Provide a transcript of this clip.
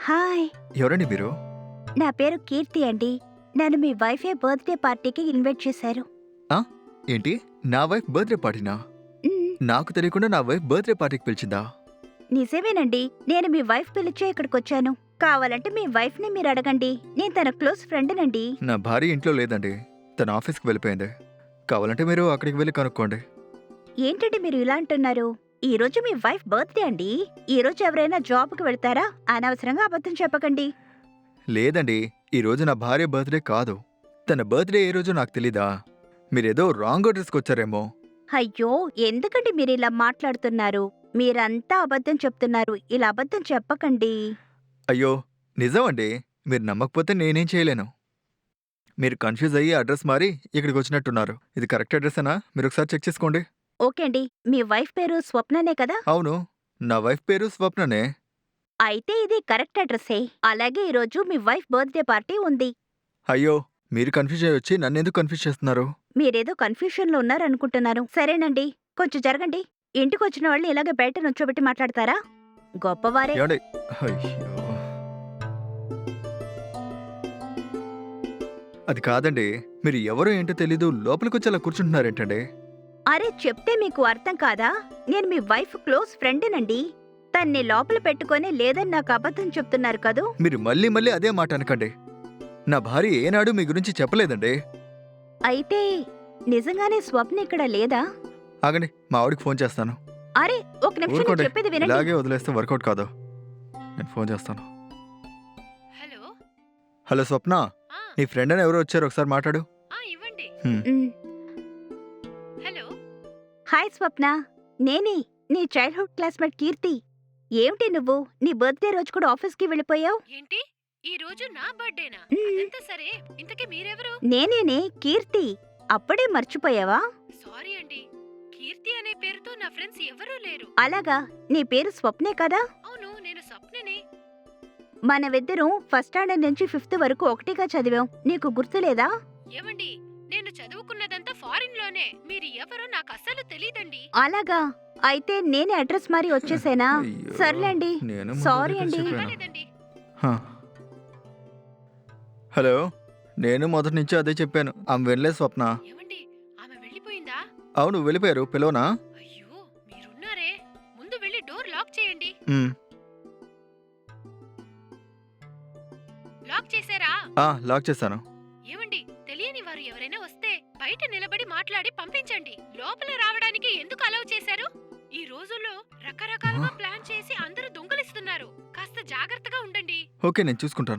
Hi. ఎవరండి మీరు? నా పేరు కీర్తి అండి. నన్ను మీ వైఫే బర్త్‌డే పార్టీకి ఇన్వైట్ చేశారు. ఆ? ఏంటి? నా వైఫ్ బర్త్‌డే పార్టీనా? హ్మ్. నాకు తెలియకుండా నా వైఫ్ బర్త్‌డే పార్టీకి పిలిచిందా? నిజమేనండి. నేను మీ వైఫ్ పిలిచే ఇక్కడికొచ్చాను. కావాలంటే మీ వైఫ్‌ని మీరడగండి. నేను తన క్లోజ్ ఫ్రెండ్‌నండి. నా భార్య ఇంట్లో లేదండి. తన ఆఫీస్‌కి వెళ్ళిపోయింది. కావాలంటే మీరు అక్కడికి వెళ్లి కనుక్కోండి. ఏంటండి మీరు ఇలా అంటున్నారు? ఈరోజు మీ వైఫ్ బర్త్‌డే అండి. ఈరోజు ఎవరైనా జాబ్‌కి వెళ్తారా? అనవసరంగా అబద్ధం చెప్పకండి. లేదండి. ఈరోజు నా భార్య బర్త్‌డే కాదు. తన బర్త్‌డే ఏ రోజో నాకు తెలీదా? మీరేదో రాంగ్ అడ్రస్‌కొచ్చారేమో. అయ్యో! ఎందుకండి మీరిలా మాట్లాడుతున్నారు? మీరంతా అబద్ధం చెప్తున్నారు. ఇలా అబద్ధం చెప్పకండి. అయ్యో! నిజమండి. మీరు నమ్మకపోతే నేనేం చేయలేను. మీరు కన్‌ఫ్యూజ్ అయ్యి అడ్రస్ మారి ఇక్కడికొచ్చినట్టున్నారు. ఇది కరెక్ట్ అడ్రసేనా? మీరొకసారి చెక్ చేసుకోండి. ఓకే అండి. మీ వైఫ్ పేరు స్వప్ననే కదా? అవును. నా వైఫ్ పేరు స్వప్ననే. అయితే ఇది కరెక్ట్ అడ్రస్సే. అలాగే ఈరోజు మీ వైఫ్ బర్త్‌డే పార్టీ ఉంది. అయ్యో! మీరు కన్‌ఫ్యూజ్ అయ్యొచ్చి నన్నెందుకు కన్‌ఫ్యూజ్ చేస్తున్నారు? మీరేదో కన్‌ఫ్యూషన్‌లో ఉన్నారనుకుంటున్నాను. సరేనండి. కొంచెం జరగండి. ఇంటికొచ్చిన వాళ్ళని ఇలాగే బయట నుంచోబెట్టి మాట్లాడతారా? గొప్పవారే. ఏవండీ? అయ్యో! అది కాదండి. మీరు ఎవరో ఏంటో తెలీదు లోపలికొచ్చి అలా కూర్చుంటున్నారేంటండి? అరే చెప్తే మీకు అర్థం కాదా? నేను మీ వైఫ్ క్లోజ్ ఫ్రెండ్‌నండి. తన్ని లోపల పెట్టుకొని లేదని నాకు అబద్ధం చెప్తున్నారు కదూ! మీరు మళ్ళీ మళ్ళీ అదే మాట అనకండి. నా భార్య ఏనాడు మీ గురించి చెప్పలేదండి. అయితే నిజంగానే స్వప్న ఇక్కడ లేదా? ఆగండి మా ఆవిడకి ఫోన్ చేస్తాను. అరే! ఒక నిమిషం నేను ఊరుకోండి. చెప్పేది వినండి. ఇలాగే వదిలేస్తే వర్కౌట్ కాదు. నేను ఫోన్ చేస్తాను. హలో హలో స్వప్న. ఆ, నీ ఫ్రెండ్ అని ఎవరో వచ్చారు ఒకసారి మాట్లాడు. ఇవ్వండి. హ్మ్. హ్మ్. హలో హాయ్ స్వప్న. నేనే నీ చైల్డ్‌హుడ్ క్లాస్‌మేట్ కీర్తి. ఏమిటి నువ్వు నీ బర్త్‌డే రోజు కూడా ఆఫీస్‌కి వెళ్ళిపోయావు? ఏంటి ఈ రోజు నా బర్త్డేనా? మ్మ్. అదంతా సరే, ఇంతకీ మీరెవరు? నేనేనే కీర్తి. అప్పుడే మర్చిపోయావా? సారీ అండి, కీర్తి అనే పేరుతో నా ఫ్రెండ్స్ ఎవరూ లేరు. అలాగా నీ పేరు స్వప్నే కదా? అవును, నేను స్వప్నని. మనమిద్దరం ఫస్ట్ స్టాండర్డ్ నుంచి ఫిఫ్త్ వరకు ఒకటిగా చదివాం. నీకు గుర్తులేదా? ఏమండి, నేను చదువుకున్నదంతా ఫారిన్ లోనే. మీరు ఎవరో నాకు అస్సలు తెలీదండి. అలాగా అయితే నేనే అడ్రస్ మారి వచ్చేసేనా? అయ్యో! సర్లేండి. నేను ముందు సారీ అదే అండి. చెప్పాను. పర్వాలేదండి. హ. హలో. నేను మొదటి నుంచి అదే చెప్పాను. ఆమె వినలేదు స్వప్న. ఏమండి, ఆమె వెళ్ళిపోయిందా? అవును వెళ్ళిపోయారు. పిలవనా? అయ్యో, మీరున్నారే. ముందు వెళ్ళి డోర్ లాక్ చేయండి. హ్మ్. లాక్ చేశారా? లాక్ చేశాను. ఏమండి, తెలియని వారు ఎవరైనా వస్తే బయట నిలబడి మాట్లాడి పంపించండి. లోపల రావడానికి ఎందుకు అలౌ చేశారు? ఈ రోజుల్లో రకరకాలుగా ప్లాన్ చేసి అందరూ దొంగలిస్తున్నారు. కాస్త జాగ్రత్తగా ఉండండి. ఓకే నేను చూసుకుంటాను.